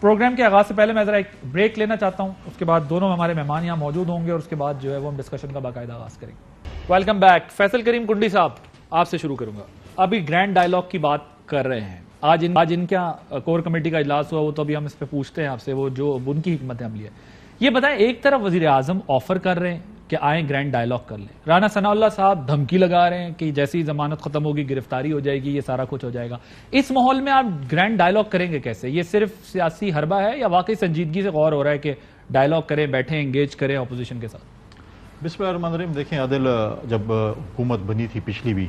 Programme کے آغاز سے پہلے میں ذرا ایک بریک لینا چاہتا ہوں, اس کے بعد دونوں ہمارے مہمان یہاں موجود ہوں گے اور اس کے بعد جو ہے وہ ہم ڈسکشن کا باقاعدہ آغاز کریں گے. Welcome back. فیصل کریم کنڈی صاحب, آپ سے شروع کروں گا. ابھی گرینڈ ڈائیلاگ کی بات کر رہے ہیں, آج ان کا کور کمیٹی کا اجلاس ہوا, وہ تو ابھی ہم اس پہ پوچھتے ہیں آپ سے, وہ جو ان کی حکمت عملی ہے. یہ بتائیں, ایک طرف وزیر اعظم آفر کر رہے ہیں کہ آئیں گرینڈ ڈائیلاگ کر لیں, رانا ثناء اللہ صاحب دھمکی لگا رہے ہیں کہ جیسی ضمانت ختم ہوگی گرفتاری ہو جائے گی, یہ سارا کچھ ہو جائے گا. اس ماحول میں آپ گرینڈ ڈائیلاگ کریں گے کیسے؟ یہ صرف سیاسی حربہ ہے یا واقعی سنجیدگی سے غور ہو رہا ہے کہ ڈائیلاگ کریں, بیٹھیں, انگیج کریں اپوزیشن کے ساتھ؟ بسم اللہ الرحمن الرحیم. دیکھیں عادل, جب حکومت بنی تھی پچھلی بھی,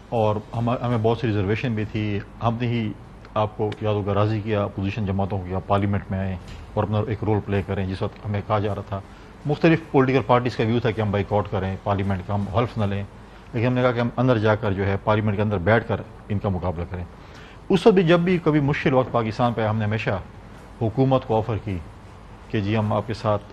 اور ہمیں بہت سی ریزرویشن بھی تھی, ہم نے ہی آپ کو یاد ہوگا راضی کیا اپوزیشن جماعتوں کو کہ آپ پارلیمنٹ میں آئیں اور اپنا ایک رول پلے کریں. جس وقت ہمیں کہا جا رہا تھا, مختلف پولیٹیکل پارٹیز کا ویو تھا کہ ہم بائیک آؤٹ کریں پارلیمنٹ کا, ہم حلف نہ لیں, لیکن ہم نے کہا کہ ہم اندر جا کر جو ہے پارلیمنٹ کے اندر بیٹھ کر ان کا مقابلہ کریں. اس وقت بھی جب بھی کبھی مشکل وقت پاکستان پہ, ہم نے ہمیشہ حکومت کو آفر کی کہ جی ہم آپ کے ساتھ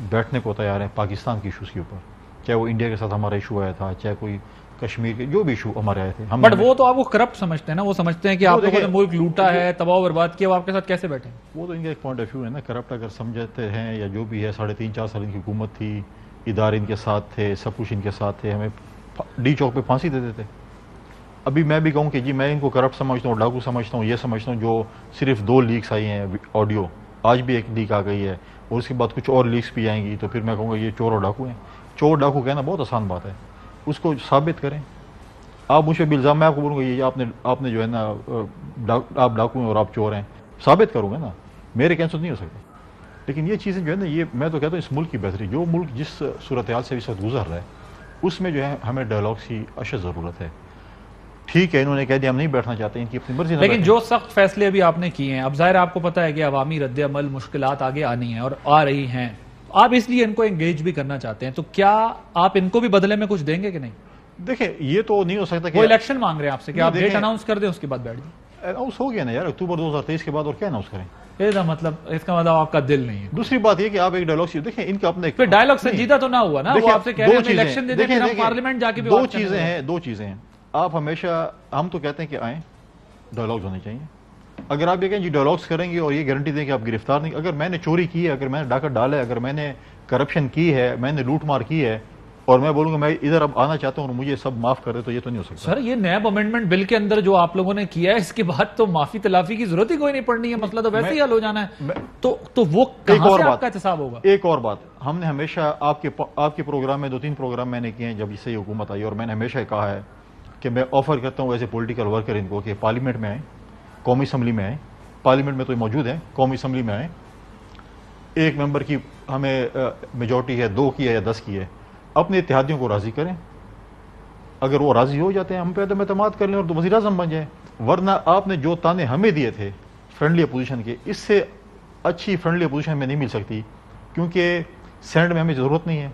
بیٹھنے کو تیار ہیں پاکستان کی ایشوز کے اوپر, چاہے وہ انڈیا کے ساتھ ہمارا ایشو آیا تھا, چاہے کوئی کشمیر کے جو بھی ایشو ہمارے آئے تھے. بٹ وہ تو آپ کو کرپٹ سمجھتے ہیں نا, وہ سمجھتے ہیں کہ آپ لوگوں نے ملک لوٹا ہے, تباہ و برباد کیا, وہ آپ کے ساتھ کیسے بیٹھے؟ وہ تو ان کا ایک پوائنٹ آف ویو ہے نا. کرپٹ اگر سمجھتے ہیں یا جو بھی ہے, 3.5-4 سال ان کی حکومت تھی, ادارے ان کے ساتھ تھے, سب کچھ ان کے ساتھ تھے, ہمیں ڈی چوک پہ پھانسی دے دیتے. ابھی میں بھی کہوں کہ جی میں ان کو کرپٹ سمجھتا ہوں, ڈاکو سمجھتا ہوں, یہ سمجھتا ہوں جو صرف 2 لیکس آئی ہیں آڈیو, آج بھی ایک لیک آ گئی ہے اور اس کے بعد کچھ اور لیکس بھی آئیں گی, تو پھر میں کہوں گا یہ چور اور ڈاکو ہیں. چور ڈاکو کہنا بہت آسان بات ہے, اس کو ثابت کریں. آپ مجھ پہ بھی الزام, میں آپ کو بولوں گا یہ آپ نے جو ہے نا آپ ڈاکو ہیں اور آپ چور ہیں, ثابت کروں گا نا, میرے کینسل نہیں ہو سکتا. لیکن یہ چیزیں جو ہے نا, یہ میں تو کہتا ہوں اس ملک کی بہتری, جو ملک جس صورتحال سے اس وقت گزر رہا ہے, اس میں جو ہے ہمیں ڈائیلاگس کی اشد ضرورت ہے. ٹھیک ہے انہوں نے کہہ دیا ہم نہیں بیٹھنا چاہتے, ان کی اپنی مرضی, لیکن جو سخت فیصلے ابھی آپ نے کیے ہیں, اب ظاہر آپ کو پتا ہے کہ عوامی رد عمل مشکلات آگے آنی ہیں اور آ رہی ہیں, آپ اس لیے ان کو انگیج بھی کرنا چاہتے ہیں, تو کیا آپ ان کو بھی بدلے میں کچھ دیں گے کہ نہیں؟ دیکھیں یہ تو نہیں ہو سکتا کہ وہ الیکشن مانگ رہے ہیں آپ سے کہ آپ ڈیٹ اناؤنس کر دیں, اس کے بعد بیٹھ جائیں. اناؤنس ہو گیا نا یار, اکتوبر 2023 کے بعد, اور کیا اناؤنس کریں؟ اس کا مطلب آپ کا دل نہیں ہے. دوسری بات یہ کہ آپ ایک ڈائیلاگ دیکھیں, ان کا اپنے ڈائیلاگ سنجیدہ تو نہ ہوا نا, وہ آپ سے کہہ رہے ہیں الیکشن دے دیں, پھر ہم پارلیمنٹ جا کے بھی 2 چیزیں ہیں. آپ ہمیشہ, ہم تو کہتے ہیں کہ آئیں ڈائیلاگز ہونے چاہیے. اگر آپ یہ کہیں جی ڈائیلاگز کریں گے اور یہ گارنٹی دیں کہ آپ گرفتار نہیں, اگر میں نے چوری کی ہے, اگر میں نے ڈاکہ ڈالا ہے, اگر میں نے کرپشن کی ہے, میں نے لوٹ مار کی ہے, اور میں بولوں گا میں ادھر اب آنا چاہتا ہوں اور مجھے سب معاف کر دے, تو یہ تو نہیں ہو سکتا. سر یہ نیب امینڈمنٹ بل کے اندر جو آپ لوگوں نے کیا ہے, اس کے بعد تو معافی تلافی کی ضرورت ہی کوئی نہیں پڑنی ہے, مسئلہ تو ویسے ہی حل ہو جانا ہے. تو وہ کہاں سے آپ کا احتساب ہوگا؟ ایک اور بات, ہم نے ہمیشہ آپ کے پروگرام میں 2-3 پروگرام میں نے کیے ہیں جب سے یہ حکومت آئی, اور میں نے ہمیشہ کہا ہے کہ میں آفر کرتا ہوں ایز اے پولیٹیکل ورکر ان کو کہ پارلیمنٹ میں آئیں, قومی اسمبلی میں آئیں, پارلیمنٹ میں تو موجود ہیں, قومی اسمبلی میں آئیں. 1 ممبر کی ہمیں میجورٹی ہے, 2 کی ہے یا 10 کی ہے, اپنے اتحادیوں کو راضی کریں. اگر وہ راضی ہو جاتے ہیں, ہم پہ عدم اعتماد کر لیں اور وزیر اعظم بن جائیں. ورنہ آپ نے جو تانے ہمیں دیے تھے فرینڈلی اپوزیشن کے, اس سے اچھی فرینڈلی اپوزیشن ہمیں نہیں مل سکتی, کیونکہ سینٹ میں ہمیں ضرورت نہیں ہے,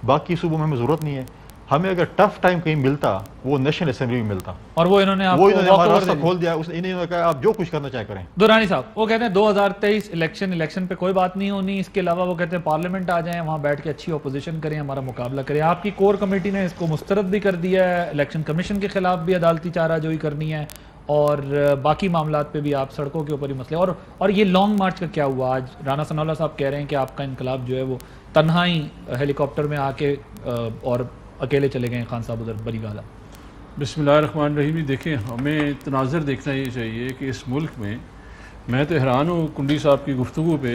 باقی صوبوں میں ہمیں ضرورت نہیں ہے. ہمیں اگر ٹف ٹائم کہیں ملتا, وہ نیشنل اسمبلی میں ملتا, اور وہ انہوں نے ہمارا راستہ کھول دیا. انہوں نے کہا آپ جو کچھ کرنا چاہے کریں. دورانی صاحب وہ کہتے ہیں 2023 الیکشن پہ کوئی بات نہیں ہونی, اس کے علاوہ وہ کہتے ہیں پارلیمنٹ آ جائیں, وہاں بیٹھ کے اچھی اپوزیشن کریں, ہمارا مقابلہ کریں. آپ کی کور کمیٹی نے اس کو مسترد بھی کر دیا ہے, الیکشن کمیشن کے خلاف بھی عدالتی چارہ جوئی کرنی ہے, اور باقی معاملات پہ بھی آپ سڑکوں کے اوپر ہی مسئلے. اور یہ لانگ مارچ کا کیا ہوا؟ آج رانا ثناء اللہ صاحب کہہ رہے ہیں کہ آپ کا انقلاب جو ہے وہ تنہا ہی ہیلی کاپٹر میں آ کے اور اکیلے چلے گئے خان صاحب ادھر بری گالا. بسم اللہ الرحمن الرحیم. دیکھیں ہمیں تناظر دیکھنا یہ چاہیے کہ اس ملک میں تو حیران ہوں کنڈی صاحب کی گفتگو پہ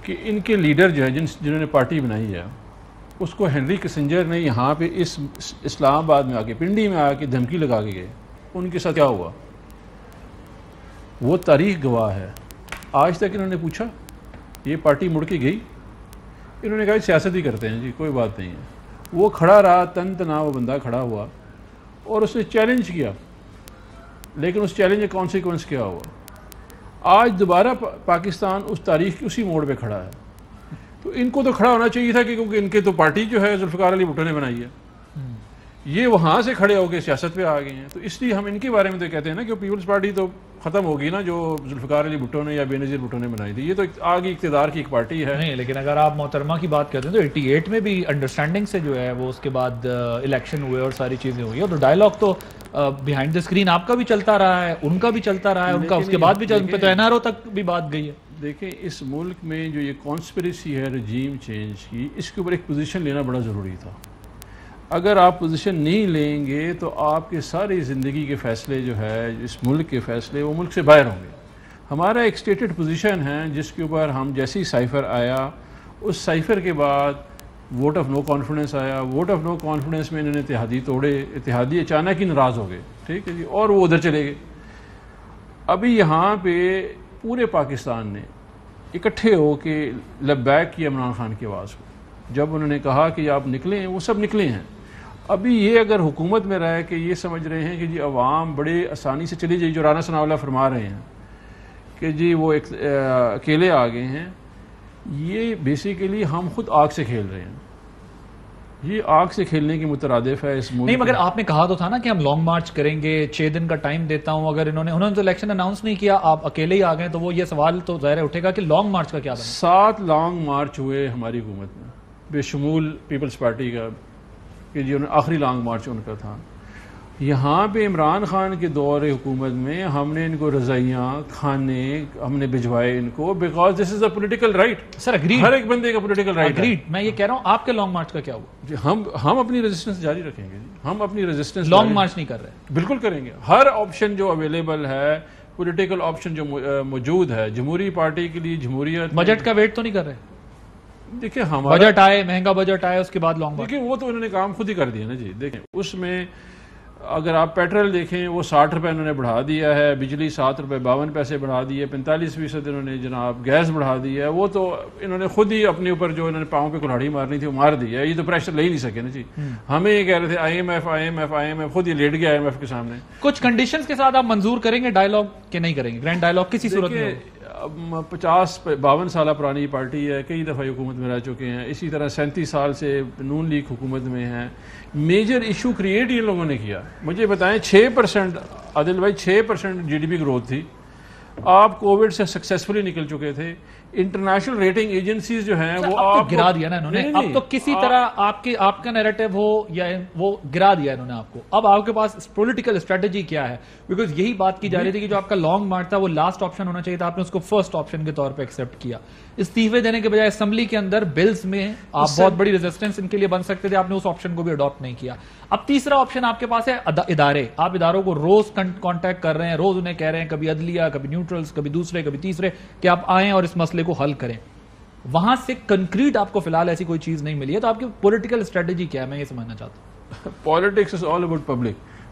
کہ ان کے لیڈر جو ہے جنہوں نے پارٹی بنائی ہے, اس کو ہنری کسنجر نے یہاں پہ اس اسلام آباد میں آ کے, پنڈی میں آ کے دھمکی لگا کے گئے. ان کے ساتھ کیا ہوا وہ تاریخ گواہ ہے. آج تک انہوں نے پوچھا, یہ پارٹی مڑ کے گئی, انہوں نے کہا سیاست ہی کرتے ہیں جی, کوئی بات نہیں ہے. وہ کھڑا رہا, تنا وہ بندہ کھڑا ہوا اور اس نے چیلنج کیا, لیکن اس چیلنج کا کانسیکوینس کیا ہوا؟ آج دوبارہ پاکستان اس تاریخ کی اسی موڑ پہ کھڑا ہے. تو ان کو تو کھڑا ہونا چاہیے تھا کہ کیونکہ ان کے تو پارٹی جو ہے ذوالفقار علی بھٹو نے بنائی ہے, یہ وہاں سے کھڑے ہو کے سیاست پہ آ گئے ہیں. تو اس لیے ہم ان کے بارے میں تو کہتے ہیں نا کہ پیپلز پارٹی تو ختم ہوگی نا جو ذوالفقار علی بھٹو نے یا بے نظیر بھٹو نے بنائی تھی. یہ تو آگے اقتدار کی ایک پارٹی ہے. نہیں, لیکن اگر آپ محترمہ کی بات کرتے ہیں تو 88 میں بھی انڈرسٹینڈنگ سے جو ہے وہ اس کے بعد الیکشن ہوئے اور ساری چیزیں ہوئی, اور تو ڈائلاگ تو بیہائنڈ دا اسکرین آپ کا بھی چلتا رہا ہے, ان کا بھی چلتا رہا ہے, ان کا اس کے بعد بھی ان پہ تو NRO تک بھی بات گئی ہے. دیکھیں اس ملک میں جو یہ کانسپریسی ہے رجیم چینج کی, اس کے اوپر ایک پوزیشن لینا بڑا ضروری تھا. اگر آپ پوزیشن نہیں لیں گے تو آپ کے ساری زندگی کے فیصلے جو ہے اس ملک کے فیصلے وہ ملک سے باہر ہوں گے. ہمارا ایک اسٹیٹڈ پوزیشن ہے جس کے اوپر ہم جیسے ہی سائفر آیا, اس سائفر کے بعد ووٹ آف نو کانفیڈنس آیا. ووٹ آف نو کانفیڈنس میں انہوں نے اتحادی توڑے, اتحادی اچانک ہی ناراض ہو گئے, ٹھیک ہے جی, اور وہ ادھر چلے گئے. ابھی یہاں پہ پورے پاکستان نے اکٹھے ہو کے لبیک کیا عمران خان کی آواز کو. جب انہوں نے کہا کہ آپ نکلے ہیں, وہ سب نکلے ہیں. ابھی یہ اگر حکومت میں رہے کہ یہ سمجھ رہے ہیں کہ جی عوام بڑے آسانی سے چلی جائے, جو رانا ثناء اللہ فرما رہے ہیں کہ جی وہ اکیلے آ گئے ہیں, یہ بیسیکلی ہم خود آگ سے کھیل رہے ہیں. یہ آگ سے کھیلنے کی مترادف ہے اس ملک. نہیں, مگر آپ نے کہا تو تھا نا کہ ہم لانگ مارچ کریں گے, 6 دن کا ٹائم دیتا ہوں. اگر انہوں نے تو الیکشن اناؤنس نہیں کیا, آپ اکیلے ہی آ گئے, تو وہ یہ سوال تو ظاہر اٹھے گا کہ لانگ مارچ کا کیا بنا. 7 لانگ مارچ ہوئے ہماری حکومت میں, بے شمول پیپلز پارٹی کا, کہ جی آخری لانگ مارچ ان کا تھا. یہاں پہ عمران خان کے دور حکومت میں ہم نے ان کو رضائیاں, کھانے ہم نے بھجوائے ان کو, because this is a political right. Sir agreed, ہر ایک بندے کا پولیٹیکل رائٹ ہے. میں یہ کہہ رہا ہوں آپ کے لانگ مارچ کا کیا ہوا. جی ہم اپنی ریزسٹنس جاری رکھیں گے. ہم اپنی ریزسٹنس لانگ مارچ نہیں کر رہے. بالکل کریں گے. ہر آپشن جو اویلیبل ہے, پولیٹیکل آپشن جو موجود ہے جمہوری پارٹی کے لیے, جمہوریت. بجٹ کا ویٹ تو نہیں کر رہے. دیکھیں ہمارا بجٹ آئے, مہنگا بجٹ آئے, اس کے بعد لانگ مارچ. دیکھیں وہ تو انہوں نے کام خود ہی کر دیا نا جی. دیکھیں اس میں اگر آپ پیٹرول دیکھیں وہ 60 روپے انہوں نے بڑھا دیا ہے, بجلی 7 روپے 52 پیسے بڑھا دی ہے, 45% انہوں نے جناب گیس بڑھا دی ہے. وہ تو انہوں نے خود ہی اپنے اوپر جو انہوں نے پاؤں پہ کلہاڑی مارنی تھی وہ مار دی ہے. یہ تو پریشر لے ہی نہیں سکے نا جی. ہمیں یہ کہہ رہے تھے IMF خود ہی لیٹ گیا IMF کے سامنے. کچھ کنڈیشنز کے ساتھ آپ منظور کریں گے ڈائلاگ کہ نہیں کریں گے؟ گرینڈ ڈائلاگ کسی صورت میں 52 سالہ پرانی پارٹی ہے, کئی دفعہ حکومت میں رہ چکے ہیں. اسی طرح 37 سال سے نون لیگ حکومت میں ہیں. میجر ایشو کریٹ یہ لوگوں نے کیا. مجھے بتائیں 6% عادل بھائی 6% GDP گروتھ تھی. آپ کووڈ سے سکسیسفلی نکل چکے تھے. انٹرنیشنل ریٹنگ ایجنسیز جو ہیں وہ آپ گرا دیا نا انہوں نے. اب تو کسی طرح آپ کا نیریٹو ہو یا وہ گرا دیا انہوں نے آپ کو. اب آپ کے پاس پولیٹیکل اسٹریٹجی کیا ہے؟ بیکاز یہی بات کی جا رہی تھی کہ جو آپ کا لانگ مارچ تھا وہ لاسٹ آپشن ہونا چاہیے تھا, آپ نے اس کو فرسٹ آپشن کے طور پہ ایکسیپٹ کیا. استعفے دینے کے بجائے اسمبلی کے اندر بلز میں آپ بہت بڑی ریزسٹنس ان کے لیے بن سکتے تھے, آپ نے اس آپشن کو بھی اڈاپٹ نہیں کیا. اب تیسرا آپشن آپ کے پاس ہے ادارے. آپ اداروں کو روز کانٹیکٹ کر رہے ہیں, روز انہیں کہہ رہے ہیں, کبھی عدلیہ, کبھی نیوٹرلز, کبھی دوسرے, کبھی تیسرے, کہ آپ آئیں اور اس مسئلے کو حل کریں. وہاں سے کنکریٹ آپ کو فی الحال ایسی کوئی چیز نہیں ملی ہے, تو آپ کی پولیٹیکل اسٹریٹجی کیا ہے, میں یہ سمجھنا چاہتا ہوں. Politics is all about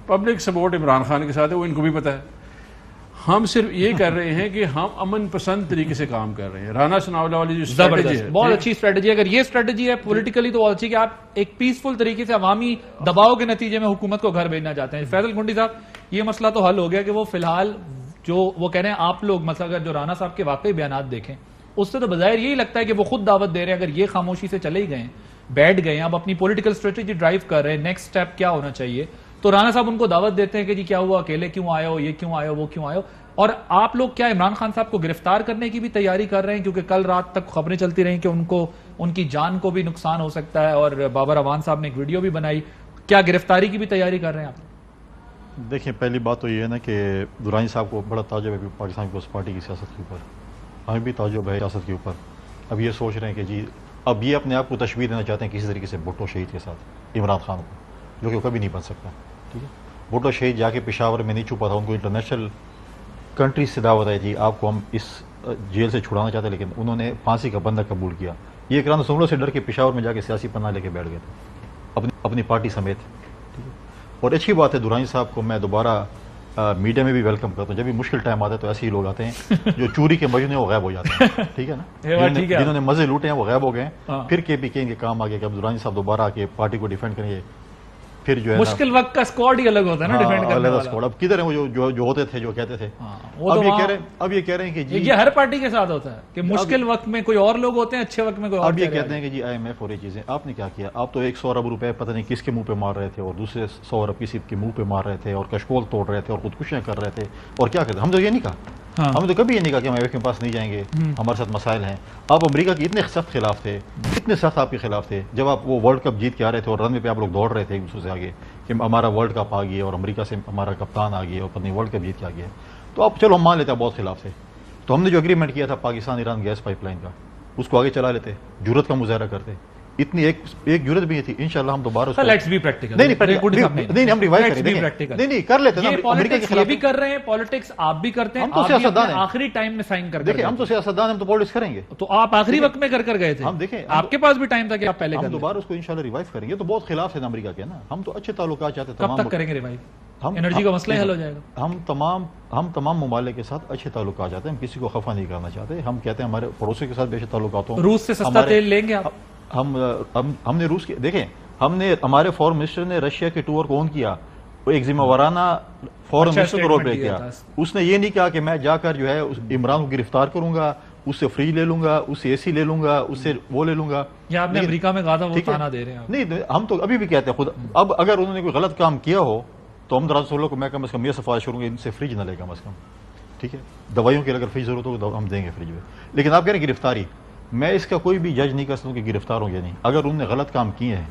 public support Imran Khan کے ساتھ ہے, وہ ان کو بھی پتا ہے. ہم صرف یہ کر رہے ہیں کہ ہم امن پسند طریقے سے کام کر رہے ہیں. رانا ثناء اللہ والی جو اسٹریٹجی ہے بہت اچھی اسٹریٹجی ہے. اگر یہ اسٹریٹجی ہے پولیٹیکلی تو بہت اچھی کہ آپ ایک پیسفل طریقے سے عوامی دباؤ کے نتیجے میں حکومت کو گھر بھیجنا چاہتے ہیں. فیصل گنڈی صاحب, یہ مسئلہ تو حل ہو گیا کہ وہ فی الحال جو وہ کہہ رہے ہیں آپ لوگ, مثلا اگر جو رانا صاحب کے واقعی بیانات دیکھیں اس سے تو بظاہر یہی لگتا ہے کہ وہ خود دعوت دے رہے ہیں. اگر یہ خاموشی سے چلے ہی گئے, بیٹھ گئے, اب اپنی پولیٹیکل اسٹریٹجی ڈرائیو کر رہے ہیں, نیکسٹ سٹیپ کیا ہونا چاہیے, تو رانا صاحب ان کو دعوت دیتے ہیں کہ جی کیا ہوا, اکیلے کیوں آئے ہو, یہ کیوں آئے ہو, وہ کیوں آئے ہو. اور آپ لوگ کیا عمران خان صاحب کو گرفتار کرنے کی بھی تیاری کر رہے ہیں؟ کیونکہ کل رات تک خبریں چلتی رہیں کہ ان کی جان کو بھی نقصان ہو سکتا ہے, اور بابر اوان صاحب نے ایک ویڈیو بھی بنائی. کیا گرفتاری کی بھی تیاری کر رہے ہیں آپ؟ دیکھیں پہلی بات تو یہ ہے نا کہ درانی صاحب کو بڑا تعجب ہے پاکستان پیپلز پارٹی کی سیاست کے اوپر, ہمیں بھی تعجب ہے سیاست کے اوپر. اب یہ سوچ رہے ہیں کہ جی اب یہ اپنے آپ کو تشبیہ دینا چاہتے ہیں کسی طریقے سے بھٹو شہید کے ساتھ عمران خان کو, جو کہ وہ کبھی نہیں بن سکتا. ٹھیک ہے, بھٹو شہید جا کے پشاور میں نہیں چھپا تھا, ان کو انٹرنیشنل کنٹریز سے دعوت ہے جی آپ کو ہم اس جیل سے چھڑانا چاہتے ہیں, لیکن انہوں نے پھانسی کا بندہ قبول کیا. یہ اقرام سنگلوں سے ڈر کے پشاور میں جا کے سیاسی پناہ لے کے بیٹھ گئے تھے اپنی پارٹی سمیت. ٹھیک ہے, اور اچھی بات ہے درانی صاحب کو میں دوبارہ میڈیا میں بھی ویلکم کرتا ہوں. جب بھی مشکل ٹائم آتا ہے تو ایسے ہی لوگ آتے ہیں جو چوری کے مجنون ہیں وہ غائب ہو جاتے ہیں. ٹھیک ہے نا, جنہوں نے مزے لوٹے ہیں وہ غائب ہو گئے ہیں. پھر KPK ان کے کام آ گیا کہ اب درانی صاحب دوبارہ آ کے پارٹی کو ڈیفینڈ کریں گے. پھر جو ہے مشکل وقت کا اسکواڈ ہی الگ ہوتا ہے نا ڈیفینڈ کرنے والا. اسکواڈ. اب کدھر ہیں وہ جو ہوتے تھے جو کہتے تھے. اب یہ کہہ رہے ہیں کہ جی یہ ہر پارٹی کے ساتھ ہوتا ہے کہ مشکل وقت میں کوئی اور لوگ ہوتے ہیں, اچھے وقت میں کوئی اور. اب یہ کہتے ہیں کہ جی IMF اور یہ چیزیں. آپ نے کیا کیا؟ آپ تو 100 ارب روپے پتہ نہیں کس کے منہ پہ مار رہے تھے اور دوسرے 100 ارب کسی کے منہ پہ مار رہے تھے اور کشکول توڑ رہے تھے اور خودکشیاں کر رہے تھے اور کیا کرتے. ہم تو یہ نہیں کہا, ہم نے تو کبھی یہ نہیں کہا کہ ہم IMF کے پاس نہیں جائیں گے, ہمارے ساتھ مسائل ہیں. آپ امریکہ کے اتنے سخت خلاف تھے, اتنے سخت آپ کے خلاف تھے جب آپ وہ ورلڈ کپ جیت کے آ رہے تھے اور رن وے پہ آپ لوگ دوڑ رہے تھے ایک دوسرے سے آگے کہ ہمارا ورلڈ کپ آ گیا اور امریکہ سے ہمارا کپتان آ گیا اور پتہ نہیں ورلڈ کپ جیت کے آ گیا. تو آپ چلو ہم مان لیتے ہیں بہت خلاف تھے. تو ہم نے جو اگریمنٹ کیا تھا Pakistan Iran gas pipeline کا, اس کو آگے چلا لیتے, جرت کا مظاہرہ کرتے. اتنی ایک جرت بھی تھی. انشاءاللہ ہم دوبارہ لیٹس بی پریکٹیکل. نہیں ہم ریوائز کریں. نہیں کر لیتے نا امریکہ کے خلاف بھی کر رہے ہیں, پالیٹکس آپ بھی کرتے ہیں. ہم تو سیاستدان ہیں, آخری ٹائم میں سائن کر. دیکھیں ہم تو سیاستدان, ہم تو پالیٹکس کریں گے. تو آپ آخری وقت میں کر گئے تھے. ہم دیکھیں آپ کے پاس بھی ٹائم تھا کہ آپ پہلے ہم دوبارہ اس کو انشاءاللہ ریوائز کریں گے. تو بہت خلاف ہے امریکہ کے نا. ہم تو اچھے تعلقات چاہتے ہیں. کب تک کریں گے ریوائز؟ انرجی کا مسئلہ حل ہو جائے گا. ہم تمام ممالک کے ساتھ اچھے تعلقات چاہتے ہیں. ہم کسی کو خفا نہیں کرنا چاہتے. ہم کہتے ہیں ہمارے پڑوسی کے ساتھ بے شک تعلقات ہوں. روس سے سستا تیل لیں گے آپ؟ ہم نے روس کے دیکھیں, ہم نے ہمارے فورن منسٹر نے رشیا کے ٹور کو آن کیا, وہ ایک ذمہ وارانہ فورن منسٹر کو رول پلے کیا. اس نے یہ نہیں کہا کہ میں جا کر جو ہے عمران کو گرفتار کروں گا, اس سے فریج لے لوں گا, اس سے AC لے لوں گا, اس سے وہ لے لوں گا. یا آپ نے امریکہ میں کہا تھا وہ تانا دے رہے ہیں. نہیں, ہم تو ابھی بھی کہتے ہیں خود. اب اگر انہوں نے کوئی غلط کام کیا ہو تو ہم دراصل کو میں کم از کم یہ سفارش کروں گا ان سے فریج نہ لے کم از کم. ٹھیک ہے, دوائیوں کی اگر فریج ضرورت ہو تو ہم دیں گے فریج میں. لیکن آپ کہہ رہے ہیں گرفتاری, میں اس کا کوئی بھی جج نہیں کر سکتا کہ گرفتار ہوں یا نہیں. اگر انہوں نے غلط کام کیے ہیں,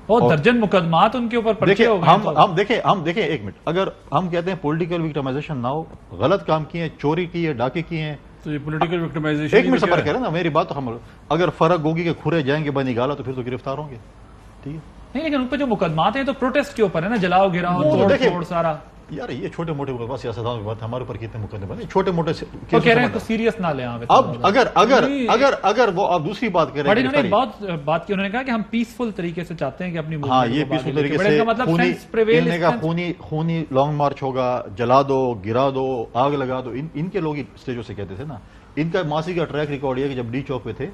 اور درجن مقدمات ان کے اوپر پرچے ہو گئے. ہم دیکھیں ایک منٹ, اگر ہم کہتے ہیں پولیٹیکل وکٹمائزیشن نہ ہو, غلط کام کیے ہیں, چوری کی ہے, ڈاکے کیے ہیں, تو یہ پولیٹیکل وکٹمائزیشن. ایک منٹ سے فرق کر رہے ہیں نا, میری بات تو ہم اگر فرق ہوگی کہ کھرے جائیں گے بنی گالا تو پھر تو گرفتار ہوں گے. ٹھیک ہے, نہیں لیکن ان پہ جو مقدمات ہیں تو پروٹیسٹ کے اوپر ہے نا, جلاؤ گراؤ توڑ سارا. یار یہ چھوٹے موٹے مقدمات سیاستدانوں کی بات ہے, ہمارے اوپر کتنے مقدمے ہیں چھوٹے موٹے. تو کہہ رہے ہیں تو سیریس نہ لیں آپ. اب اگر وہ آپ دوسری بات کر رہے ہیں, انہوں نے بہت بات کی, انہوں نے کہا کہ ہم پیسفل طریقے سے چاہتے ہیں کہ اپنی ہاں یہ پیسفل طریقے سے خونی لانگ مارچ ہوگا, جلا دو, گرا دو, آگ لگا دو. ان کے لوگ اسٹیجوں سے کہتے تھے نا. ان کا ماضی کا ٹریک ریکارڈ یہ کہ جب ڈی چوک پہ تھے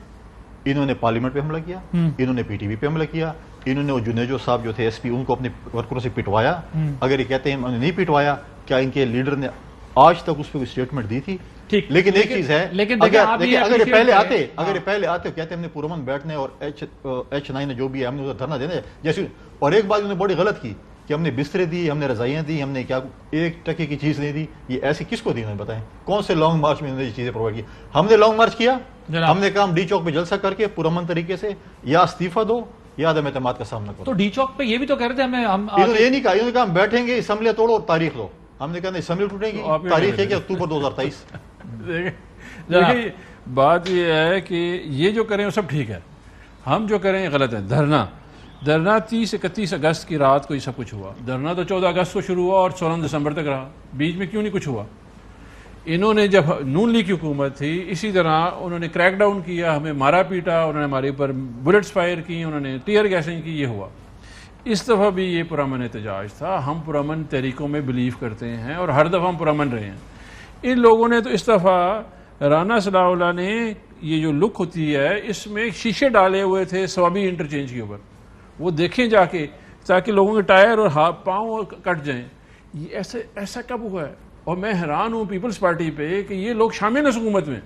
انہوں نے پارلیمنٹ پہ حملہ کیا, انہوں نے PTV پہ حملہ کیا, انہوں نے وہ جنیجو صاحب جو تھے SP ان کو اپنے ورکروں سے پٹوایا. اگر یہ کہتے ہیں انہوں نے نہیں پٹوایا, کیا ان کے لیڈر نے آج تک اس پہ کوئی اسٹیٹمنٹ دی تھی؟ لیکن ایک چیز ہے, اگر یہ پہلے آتے کہتے ہم نے پرامن بیٹھنے اور H9 جو بھی ہے ہم نے دھرنا دینا جیسے. اور ایک بات انہوں نے بڑی غلط کی کہ ہم نے بسترے دی, ہم نے رضائیاں دی, ہم نے کیا 1 ٹکے کی چیز نہیں دی. یہ ایسی کس کو دی انہوں نے بتائیں؟ کون سے لانگ مارچ میں انہوں نے یہ چیزیں پرووائڈ کی؟ ہم نے لانگ مارچ کیا, ہم نے کام ڈی چوک پہ جلسہ کر کے پرامن طریقے سے یا استعفیٰ دو یا عدم اعتماد کا سامنا کرو. تو ڈی چوک پہ یہ بھی تو کہہ رہے تھے ہمیں, انہوں نے یہ نہیں کہا, انہوں نے کہا ہم بیٹھیں گے, اسمبلیاں توڑو اور تاریخ دو. ہم نے کہا نہیں اسمبلی ٹوٹے گی, تاریخ ہے کہ اکتوبر 2023. دیکھیں بات یہ ہے کہ یہ جو کریں وہ سب ٹھیک ہے, ہم جو کریں غلط ہے. دھرنا 30-31 اگست کی رات کو یہ سب کچھ ہوا. دھرنا تو 14 اگست کو شروع ہوا اور 16 دسمبر تک رہا. بیچ میں کیوں نہیں کچھ ہوا؟ انہوں نے جب نون لیگ کی حکومت تھی اسی طرح انہوں نے کریک ڈاؤن کیا, ہمیں مارا پیٹا, انہوں نے ہمارے اوپر بلٹس فائر کی, انہوں نے ٹیئر گیسنگ کی. یہ ہوا. اس دفعہ بھی یہ پرامن احتجاج تھا. ہم پرامن تحریکوں میں بلیو کرتے ہیں اور ہر دفعہ ہم پرامن رہے ہیں. ان لوگوں نے تو اس دفعہ رانا صلاح اللہ نے یہ جو لک ہوتی ہے اس میں شیشے ڈالے ہوئے تھے سوابی انٹرچینج کے اوپر, وہ دیکھیں جا کے تاکہ لوگوں کے ٹائر اور پاؤں کٹ جائیں. یہ ایسا کب ہوا ہے؟ اور میں حیران ہوں پیپلز پارٹی پہ کہ یہ لوگ شامل ہیں حکومت میں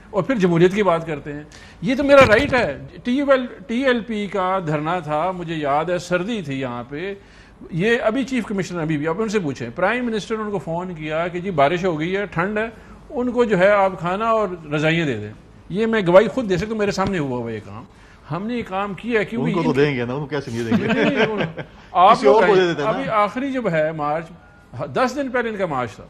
اور پھر جمہوریت کی بات کرتے ہیں. یہ تو میرا رائٹ ہے. TLP کا دھرنا تھا, مجھے یاد ہے سردی تھی یہاں پہ. یہ ابھی چیف کمشنر ابھی بھی, آپ ان سے پوچھیں, پرائم منسٹر نے ان کو فون کیا کہ جی بارش ہو گئی ہے, ٹھنڈ ہے, ان کو جو ہے آپ کھانا اور رضائیاں دے دیں. یہ میں گواہی خود دے سکتا ہوں, میرے سامنے ہوا ہوا یہ کام. ہم نے یہ کام کیا ہے. ان کو تو دیں گے نا, ان کو کیسے نہیں دیں گے؟ آپ ابھی آخری جب ہے مارچ 10 دن پہلے ان کا مارچ تھا,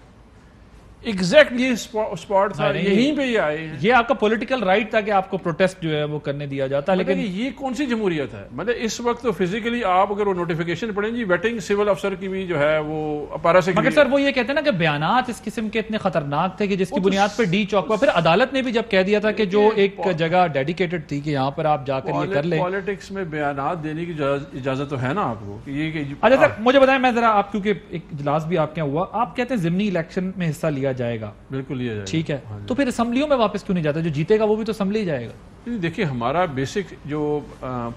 ایگزیکٹلی اسپاٹ تھا, یہیں پہ یہ آئے ہیں. یہ آپ کا پولیٹیکل رائٹ تھا کہ آپ کو پروٹیسٹ جو ہے وہ کرنے دیا جاتا ہے. لیکن یہ کون سی جمہوریت ہے؟ مطلب اس وقت تو فزیکلی آپ اگر وہ نوٹیفیکیشن پڑھیں جی ویٹنگ سول افسر کی بھی جو ہے وہ اپارا سے, مگر سر وہ یہ کہتے ہیں نا کہ بیانات اس قسم کے اتنے خطرناک تھے کہ جس کی بنیاد پہ ڈی چوک پر پھر عدالت نے بھی جب کہہ دیا تھا کہ جو ایک جگہ ڈیڈیکیٹڈ تھی کہ یہاں پر آپ جا کر یہ کر لیں. پالیٹکس میں بیانات دینے کی اجازت تو ہے نا آپ کو. اچھا سر مجھے بتائیں, میں ذرا آپ کیونکہ ایک اجلاس بھی آپ کے یہاں ہوا, آپ کہتے ہیں ضمنی الیکشن میں حصہ لیا جائے گا. بالکل لیا جائے گا. ٹھیک ہے, تو پھر اسمبلیوں میں واپس کیوں نہیں جاتا؟ جو جیتے گا وہ بھی تو اسمبلی جائے گا. دیکھیے ہمارا بیسک جو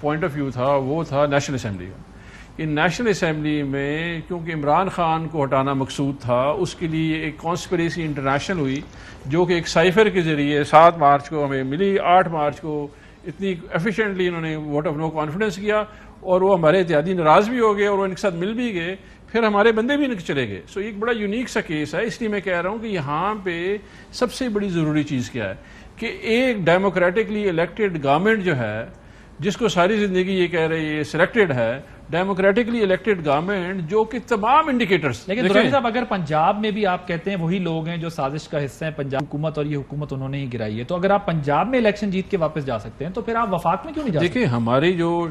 پوائنٹ آف ویو تھا وہ تھا نیشنل اسمبلی کا, کہ نیشنل اسمبلی میں کیونکہ عمران خان کو ہٹانا مقصود تھا، اس کے لیے ایک کانسپریسی انٹرنیشنل ہوئی جو کہ ایک سائفر کے ذریعے 7 مارچ کو ہمیں ملی، 8 مارچ کو اتنی ایفیشینٹلی انہوں نے ووٹ آف نو کانفیڈنس کیا اور وہ ہمارے اتحادی ناراض بھی ہو گئے اور وہ ان کے ساتھ مل بھی گئے، پھر ہمارے بندے بھی ان کے چلے گئے. سو ایک بڑا یونیک سا کیس ہے. اس لیے میں کہہ رہا ہوں کہ یہاں پہ سب سے بڑی ضروری چیز کیا ہے کہ ایک ڈیموکریٹکلی الیکٹڈ گورنمنٹ جو ہے، جس کو ساری زندگی یہ کہہ رہی ہے سلیکٹڈ ہے، ڈیموکریٹکلی الیکٹڈ گورنمنٹ جو کہ تمام انڈیکیٹرز. لیکن درانی صاحب اگر پنجاب میں بھی آپ کہتے ہیں وہی لوگ ہیں جو سازش کا حصہ ہیں، پنجاب حکومت اور یہ حکومت انہوں نے ہی گرائی ہے، تو اگر آپ پنجاب میں الیکشن جیت کے واپس جا سکتے ہیں تو پھر آپ وفاق میں کیوں نہیں جا سکتے؟ دیکھیں ہماری جو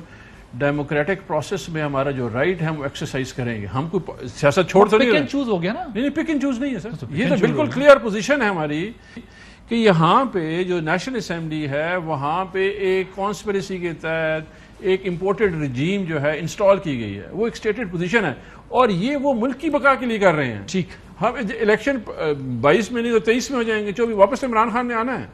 ڈیموکریٹک پروسیس میں ہمارا جو رائٹ ہے ہم ایکسرسائز کریں گے. ہم کوئی سیاست چھوڑ تو نہیں پک اینڈ چوز ہو گیا نا؟ نہیں، پک اینڈ چوز نہیں ہے سر. یہ تو بالکل کلیئر پوزیشن ہے ہماری کہ یہاں پہ جو نیشنل اسمبلی ہے وہاں پہ ایک کانسپریسی کے تحت ایک امپورٹڈ رجیم جو ہے انسٹال کی گئی ہے، وہ ایک اسٹیٹڈ پوزیشن ہے اور یہ وہ ملک کی بقا کے لیے کر رہے ہیں. ٹھیک، ہم الیکشن 22 میں نہیں تو 23 میں ہو جائیں گے، 24 واپس عمران خان نے آنا ہے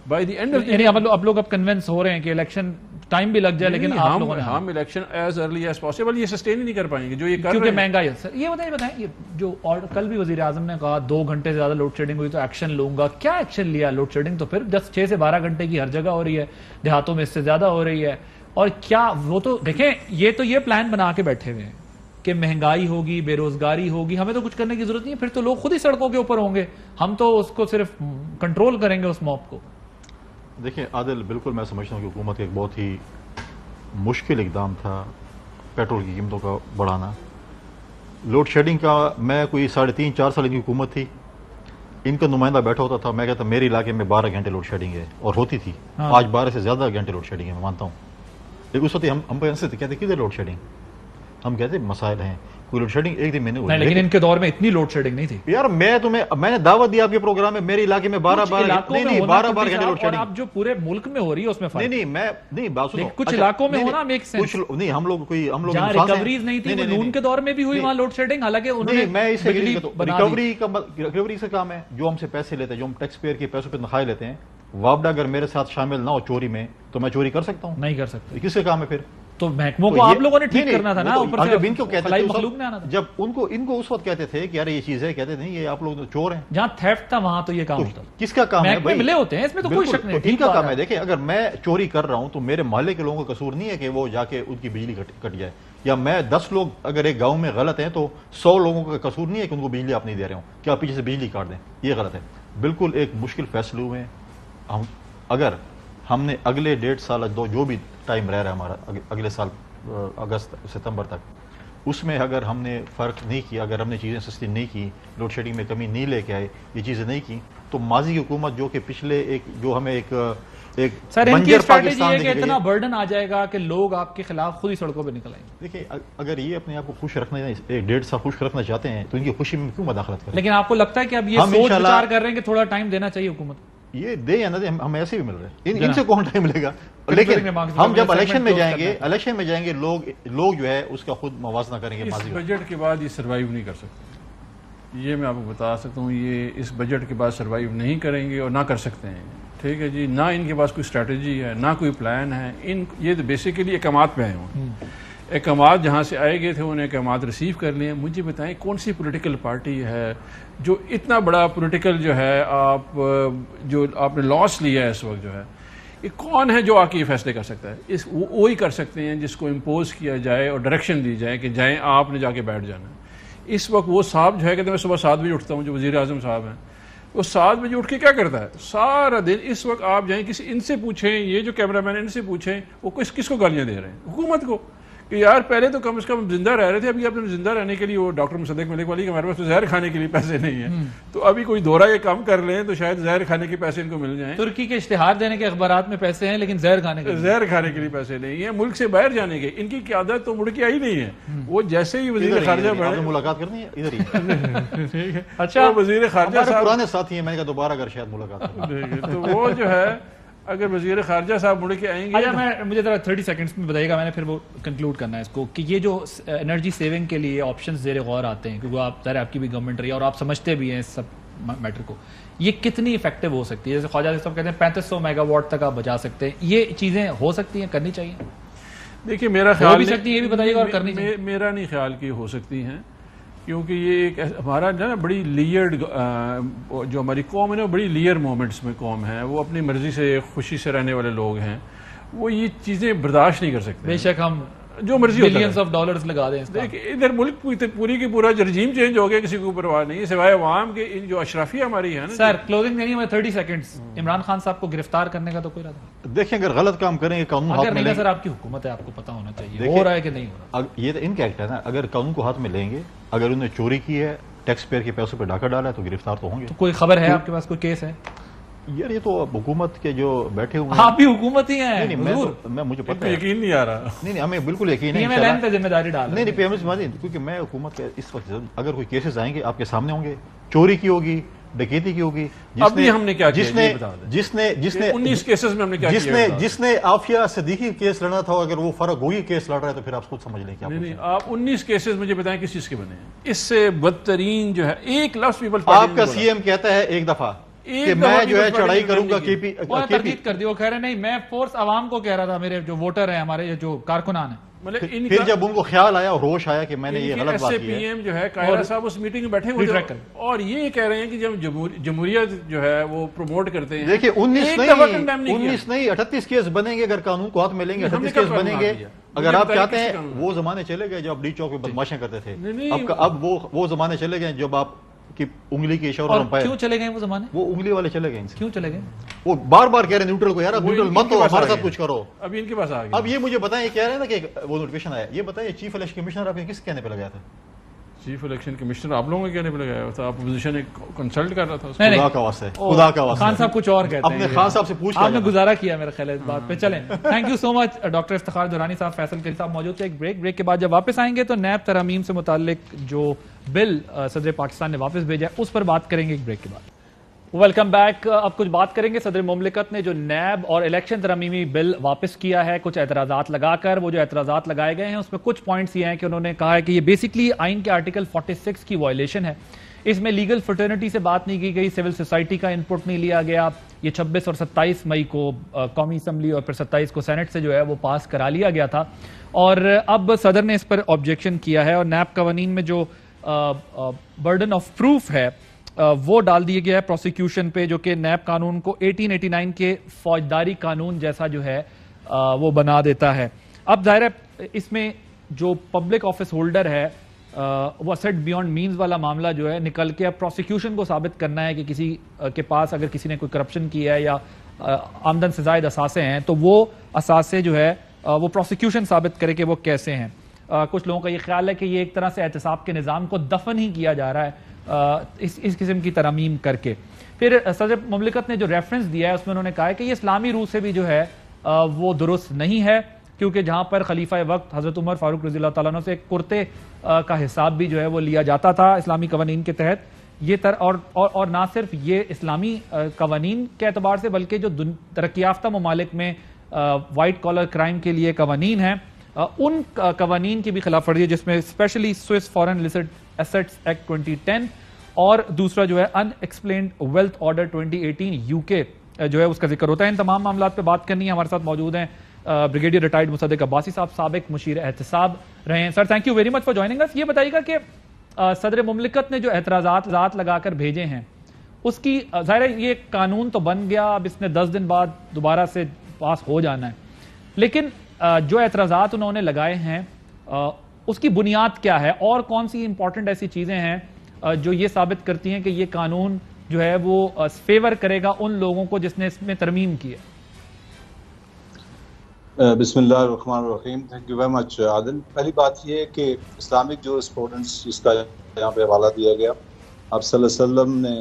بائی دی اینڈ. یعنی اب لوگ اب کنونس ہو رہے ہیں کہ الیکشن ٹائم بھی لگ جائے لیکن آپ لوگوں نے ہم election as early as possible یہ سسٹین ہی نہیں کر پائیں گے جو یہ کر رہے کیونکہ ہیں. مہنگائی ہے. سر یہ بتائیں یہ جو اور کل بھی وزیر اعظم نے کہا 2 گھنٹے سے زیادہ لوڈ شیڈنگ ہوئی تو ایکشن لوں گا. کیا ایکشن لیا؟ لوڈ شیڈنگ تو پھر 6 سے 12 گھنٹے کی ہر جگہ ہو رہی ہے، دیہاتوں میں اس سے زیادہ ہو رہی ہے. اور کیا وہ تو دیکھیں یہ پلان بنا کے بیٹھے ہوئے ہیں کہ مہنگائی ہوگی، بے روزگاری ہوگی، ہمیں تو کچھ کرنے کی ضرورت نہیں ہے، پھر تو لوگ خود ہی سڑکوں کے اوپر ہوں گے، ہم تو اس کو صرف کنٹرول کریں گے اس موب کو. دیکھیں عادل، بالکل میں سمجھتا ہوں کہ حکومت کا ایک بہت ہی مشکل اقدام تھا پیٹرول کی قیمتوں کا بڑھانا. لوڈ شیڈنگ کا میں کوئی 3.5-4 سال کی حکومت تھی، ان کا نمائندہ بیٹھا ہوتا تھا، میں کہتا میرے علاقے میں 12 گھنٹے لوڈ شیڈنگ ہے اور ہوتی تھی. آج 12 سے زیادہ گھنٹے لوڈ شیڈنگ ہے، میں مانتا ہوں. لیکن اس وقت ہم کہتے کدھر لوڈ شیڈنگ، ہم کہتے مسائل ہیں، کوئی لوڈ شیڈنگ ایک دن میں نہیں ہوئی. لیکن ان کے دور میں اتنی لوڈ شیڈنگ نہیں تھی یار. میں نے دعوت دیا آپ کے پروگرام میں، میرے علاقے میں 12 گھنٹے لوڈ شیڈنگ. اور اب جو پورے ملک میں ہو رہی ہے اس میں فرق نہیں بات سنو. کچھ علاقوں میں ہونا میک سینس. نہیں ہم لوگ جہاں ریکوریز نہیں تھی، نون کے دور میں بھی ہوئی وہاں لوڈ شیڈنگ، حالانکہ انہوں نے میں اسے ریکوری سے کام ہے. جو ہم سے پیسے لیتے ہیں، جو ہم ٹیکس پیئر کے پیسوں پہ تنخواہیں لیتے ہیں، وابڈا اگر میرے ساتھ شامل نہ ہو چوری میں تو میں چوری کر سکتا ہوں؟ نہیں کر سکتے. کس کا کام ہے پھر؟ تو محکموں کو آپ لوگوں نے ٹھیک کرنا تھا نا. اوپر سے ان کو کہتے فلائی مخلوق نے آنا تھا. جب ان کو اس وقت کہتے تھے کہ یار یہ چیز ہے، کہتے نہیں یہ آپ لوگ چور ہیں. جہاں تھیفٹ تھا وہاں تو یہ کام ہوتا. کس کا کام ہے بھائی؟ ملے ہوتے ہیں، اس میں تو کوئی شک نہیں. ان کا کام ہے. دیکھیں اگر میں چوری کر رہا ہوں تو میرے محلے کے لوگوں کا قصور نہیں ہے کہ وہ جا کے ان کی بجلی کٹ جائے. یا میں 10 لوگ اگر ایک گاؤں میں غلط ہیں تو 100 لوگوں کا قصور نہیں ہے کہ ان کو بجلی آپ نہیں دے رہے ہوں کہ آپ پیچھے سے بجلی کاٹ دیں. یہ غلط ہے. بالکل ایک مشکل فیصلے ہوئے ہیں. اگر ہم نے اگلے 1.5 سال جو بھی ٹائم رہ رہا ہے ہمارا اگلے سال اگست ستمبر تک، اس میں اگر ہم نے فرق نہیں کیا، اگر ہم نے چیزیں سستی نہیں کی، لوڈ شیڈنگ میں کمی نہیں لے کے آئے، یہ چیزیں نہیں کی، تو ماضی کی حکومت جو کہ پچھلے جو ہمیں ایک سر ان کی اسٹریٹجی ہے کہ اتنا برڈن آ جائے گا کہ لوگ آپ کے خلاف خود ہی سڑکوں پہ نکل آئیں گے. دیکھیں اگر یہ اپنے آپ کو خوش رکھنا 1.5 سال خوش رکھنا چاہتے ہیں تو ان کی خوشی میں کیوں مداخلت کریں؟ لیکن آپ کو لگتا ہے کہ اب یہ سوچ وچار کر رہے ہیں کہ تھوڑا ٹائم دینا چاہیے حکومت کو؟ یہ دے یا نہ دے، ہم ایسے بھی مل رہے ہیں، ان سے کون ٹائم ملے گا. لیکن ہم جب الیکشن میں جائیں گے لوگ جو ہے اس کا خود موازنہ کریں گے. اس بجٹ کے بعد یہ سروائیو نہیں کر سکتے، یہ میں آپ کو بتا سکتا ہوں. یہ اس بجٹ کے بعد سروائیو نہیں کریں گے اور نہ کر سکتے ہیں. ٹھیک ہے جی، نہ ان کے پاس کوئی اسٹریٹجی ہے، نہ کوئی پلان ہے. یہ تو بیسیکلی احکامات پہ آئے ہوں. احکامات جہاں سے آئے گئے تھے انہیں احکامات ریسیو کر لیے. مجھے بتائیں کون سی پولیٹیکل پارٹی ہے جو اتنا بڑا پولیٹیکل جو ہے آپ نے لاس لیا ہے اس وقت جو ہے، یہ کون ہے جو آ کے یہ فیصلے کر سکتا ہے؟ وہی کر سکتے ہیں جس کو امپوز کیا جائے اور ڈائریکشن دی جائے کہ جائیں آپ نے جا کے بیٹھ جانا ہے. اس وقت وہ صاحب جو ہے کہتے ہیں میں صبح 7 بجے اٹھتا ہوں، جو وزیر اعظم صاحب ہیں، وہ 7 بجے اٹھ کے کیا کرتا ہے سارا دن؟ اس وقت آپ جائیں ان سے پوچھیں، یہ جو کیمرہ مین ان سے پوچھیں، وہ کس کو گالیاں دے رہے ہیں؟ حکومت کو. کہ یار پہلے تو کم از کم زندہ رہ رہے تھے، ابھی آپ نے زندہ رہنے کے لیے وہ ڈاکٹر مصدق ملک والی کہ ہمارے پاس تو زہر کھانے کے لیے پیسے نہیں ہیں، تو ابھی کوئی دورہ یہ کام کر لیں تو شاید زہر کھانے کے پیسے ان کو مل جائیں. ترکی کے اشتہار دینے کے اخبارات میں پیسے ہیں لیکن زہر کھانے کے لیے پیسے نہیں ہیں. ملک سے باہر جانے کے ان کی قیادت تو مڑ کے آئی نہیں ہے. وہ جیسے ہی وزیر خارجہ بڑھے ملاقات کرنی ہے ادھر ہی. اچھا وزیر خارجہ صاحب پرانے ساتھی ہیں، میں نے کہا دوبارہ اگر شاید ملاقات تو وہ جو ہے اگر وزیر خارجہ صاحب مڑ کے آئیں گے. مجھے ذرا 30 سیکنڈز میں بتائیے گا، میں نے پھر وہ کنکلوڈ کرنا ہے اس کو، کہ یہ جو انرجی سیونگ کے لیے آپشنز زیر غور آتے ہیں، کیونکہ آپ کی بھی گورنمنٹ رہی ہے اور آپ سمجھتے بھی ہیں اس سب میٹر کو، یہ کتنی افیکٹو ہو سکتی ہے؟ جیسے خواجہ صاحب کہتے ہیں 3500 میگا واٹ تک آپ بچا سکتے ہیں، یہ چیزیں ہو سکتی ہیں، کرنی چاہیے؟ دیکھیے میرا ہو خیال بھی سکتی ہے، یہ بھی بتائیے گا، اور کرنی چاہیے. میرا نہیں خیال کہ ہو سکتی ہیں، کیونکہ یہ ایک ہمارا جو ہے نا بڑی لیئرڈ جو ہماری قوم ہے نا بڑی لیئر مومنٹس میں قوم ہے، وہ اپنی مرضی سے خوشی سے رہنے والے لوگ ہیں، وہ یہ چیزیں برداشت نہیں کر سکتے. بے شک ہم جو مرضی ہوتا بلینز آف ڈالرز لگا دیں. ادھر ملک پوری کی پورا رجیم چینج ہو گیا، کسی کو پرواہ نہیں ہے سوائے عوام کے. ان جو اشرافیہ ہماری ہے نا. سر کلوزنگ دینی ہے 30 سیکنڈس. عمران خان صاحب کو گرفتار کرنے کا تو کوئی ارادہ دیکھیں اگر غلط کام کریں گے قانون ہاتھ اگر میں نہیں لیں سر آپ کی حکومت ہے، آپ کو پتا ہونا چاہیے دیکھیں، ہو رہا ہے کہ نہیں ہو رہا. یہ تو ان کا ایکٹ ہے نا، اگر قانون کو ہاتھ میں لیں گے، اگر انہوں نے چوری کی ہے، ٹیکس پیئر کے پیسوں پہ ڈاکہ ڈالا ہے تو گرفتار تو ہوں گے. تو کوئی خبر ہے آپ کے پاس، کوئی کیس ہے؟ یار یہ تو حکومت کے جو بیٹھے ہوئے ہیں. آپ بھی حکومت ہی ہیں. نہیں میں مجھے پتہ ہے. یقین نہیں آ رہا. نہیں ہمیں بالکل یقین ہے. PMLN پہ ذمہ داری ڈال نہیں پی ایم ایس ماضی، کیونکہ میں حکومت کے اس وقت اگر کوئی کیسز آئیں گے آپ کے سامنے ہوں گے. چوری کی ہوگی، ڈکیتی کی ہوگی. ابھی ہم نے کیا کیا یہ بتا دیں. جس نے 19 کیسز میں ہم نے کیا کیا. جس نے عافیہ صدیقی کیس لڑنا تھا، اگر وہ فرق ہوگی کیس لڑ رہا ہے تو پھر آپ خود سمجھ لیں. نہیں آپ 19 کیسز مجھے بتائیں کس چیز کے بنے ہیں. اس سے بدترین جو ہے ایک لفظ پیپلز آپ کا سی ایم کہتا ہے ایک دفعہ کہ میں جو ہے چڑھائی کروں گا کے پی. تردید کر دی، وہ کہہ رہے نہیں میں فورس عوام کو کہہ رہا تھا، میرے جو ووٹر ہیں ہمارے جو کارکنان ہیں. پھر جب ان کو خیال آیا اور روش آیا کہ میں نے یہ غلط بات کی ہے. پی ایم جو ہے قاہرہ صاحب اس میٹنگ میں بیٹھے ہوئے تھے اور یہ کہہ رہے ہیں کہ جب جمہوریت جو ہے وہ پروموٹ کرتے ہیں. دیکھیں 19 نہیں 38 کیس بنیں گے اگر قانون کو ہاتھ میں لیں گے. 38 کیس بنیں گے. اگر آپ چاہتے ہیں وہ زمانے چلے گئے جب ڈی چوک پہ بدماشیاں کرتے تھے. اب وہ زمانے چلے گئے جب آپ کی انگلی کے اشاروں پر کیوں چلے گئے وہ زمانے؟ وہ انگلی والے چلے گئے ان سے. کیوں چلے گئے؟ وہ بار بار کہہ رہے ہیں نیوٹرل کو، یار اب نیوٹرل مت ہو، ہمارے ساتھ کچھ کرو. اب ان کے پاس آ گیا. اب یہ مجھے بتائیں، یہ کہہ رہے ہیں نا کہ وہ نوٹیفیکیشن آیا، یہ بتائیں چیف الیکشن کمشنر آپ نے کس کہنے پہ لگایا تھا؟ چیف الیکشن کمشنر آپ لوگوں کے کہنے پہ لگایا تھا. اپوزیشن کنسلٹ کر رہا تھا. خدا کا واسطہ ہے، خدا کا واسطہ. خان صاحب کچھ اور کہتے ہیں. اپنے خان صاحب سے پوچھ آپ نے گزارا کیا میرا خیال ہے اس بات پہ. چلیں thank you so much. Doctor Iftikhar Durrani صاحب، فیصل کریم صاحب موجود تھے. ایک بریک کے بعد جب واپس آئیں گے تو نیب ترامیم سے متعلق جو بل صدر پاکستان نے واپس بھیجا ہے اس پر بات کریں گے ایک بریک کے بعد. Welcome back. اب کچھ بات کریں گے صدر مملکت نے جو نیب اور الیکشن ترمیمی بل واپس کیا ہے کچھ اعتراضات لگا کر. وہ جو اعتراضات لگائے گئے ہیں اس میں کچھ پوائنٹس یہ ہیں کہ انہوں نے کہا ہے کہ یہ بیسکلی آئین کے آرٹیکل 46 کی وائلیشن ہے. اس میں لیگل فرٹرنیٹی سے بات نہیں کی گئی، سول سوسائٹی کا انپٹ نہیں لیا گیا. یہ 26 اور 27 مئی کو قومی اسمبلی اور پھر 27 کو سینٹ سے جو ہے وہ پاس کرا لیا گیا تھا، اور اب صدر نے اس پر آبجیکشن کیا ہے. اور نیب قوانین میں جو برڈن آف پروف ہے وہ ڈال دیا گیا ہے پروسیکیوشن پہ، جو کہ نیب قانون کو 1889 کے فوجداری قانون جیسا جو ہے وہ بنا دیتا ہے. اب ظاہر ہے اس میں جو پبلک آفس ہولڈر ہے وہ اسیٹ بیونڈ مینز والا معاملہ جو ہے نکل کے اب پروسیکیوشن کو ثابت کرنا ہے کہ کسی کے پاس اگر کسی نے کوئی کرپشن کیا ہے یا آمدن سے زائد اثاثے ہیں تو وہ اثاثے جو ہے وہ پروسیکیوشن ثابت کرے کہ وہ کیسے ہیں. کچھ لوگوں کا یہ خیال ہے کہ یہ ایک طرح سے احتساب کے نظام کو دفن ہی کیا جا رہا ہے اس قسم کی ترامیم کر کے. پھر صدر مملکت نے جو ریفرنس دیا ہے اس میں انہوں نے کہا ہے کہ یہ اسلامی روح سے بھی جو ہے وہ درست نہیں ہے، کیونکہ جہاں پر خلیفہ وقت حضرت عمر فاروق رضی اللہ تعالیٰ عنہ سے کرتے کا حساب بھی جو ہے وہ لیا جاتا تھا اسلامی قوانین کے تحت. یہ اور نہ صرف یہ اسلامی قوانین کے اعتبار سے بلکہ جو ترقی یافتہ ممالک میں وائٹ کالر کرائم کے لیے قوانین ہیں ان قوانین کی بھی خلاف ورزی ہے، جس میں specially Swiss foreign list assets act 2010 اور دوسرا جو ہے unexplained wealth order 2018 UK جو ہے اس کا ذکر ہوتا ہے. ان تمام معاملات پہ بات کرنی ہے. ہمارے ساتھ موجود ہیں بریگیڈیئر ریٹائرڈ مصدق عباسی صاحب، سابق مشیر احتساب رہے ہیں. Sir thank you very much for joining us. یہ بتائیے گا کہ صدر مملکت نے جو اعتراضات لگا کر بھیجے ہیں اس کی ظاہر ہے یہ قانون تو بن گیا، اب اس نے 10 دن بعد دوبارہ سے پاس ہو جانا ہے، لیکن جو اعتراضات انہوں نے لگائے ہیں اس کی بنیاد کیا ہے اور کون سی امپورٹنٹ ایسی چیزیں ہیں جو یہ ثابت کرتی ہیں کہ یہ قانون جو ہے وہ فیور کرے گا ان لوگوں کو جس نے اس میں ترمیم کی ہے؟ بسم اللہ الرحمن الرحیم. تھینک یو ویری مچ عادل. پہلی بات یہ ہے کہ اسلامک جو اسٹوڈنٹس جس کا یہاں پہ حوالہ دیا گیا، آپ صلی اللہ علیہ وسلم نے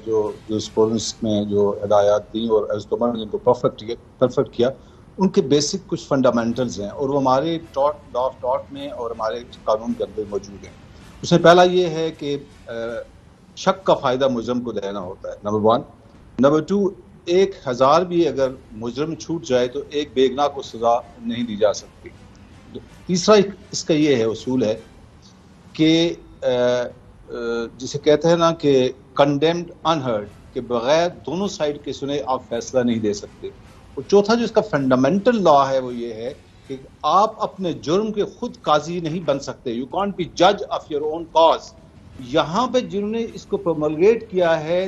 جو اسٹوڈنٹس میں جو ہدایات دیں اور حضرت عمر نے ان کو پرفیکٹ کیا، ان کے بیسک کچھ فنڈامنٹلز ہیں اور وہ ہمارے لا آف ٹاٹ میں اور ہمارے قانون کے اندر موجود ہیں. اس میں پہلا یہ ہے کہ شک کا فائدہ مجرم کو دینا ہوتا ہے، نمبر 1. نمبر 2، 1000 بھی اگر مجرم چھوٹ جائے تو ایک بے گناہ کو سزا نہیں دی جا سکتی. تیسرا اس کا یہ ہے اصول ہے کہ جسے کہتے ہیں نا کہ کنڈیمڈ انہرڈ، کہ بغیر دونوں سائڈ کے سنے آپ فیصلہ نہیں دے سکتے. اور چوتھا جو اس کا فنڈامنٹل لا ہے وہ یہ ہے کہ کہ آپ اپنے جرم کے خود قاضی نہیں بن سکتے. یو کانٹ بی جج آف یور اون کاز. یہاں پہ جنہوں نے اس کو پروملگیٹ کیا ہے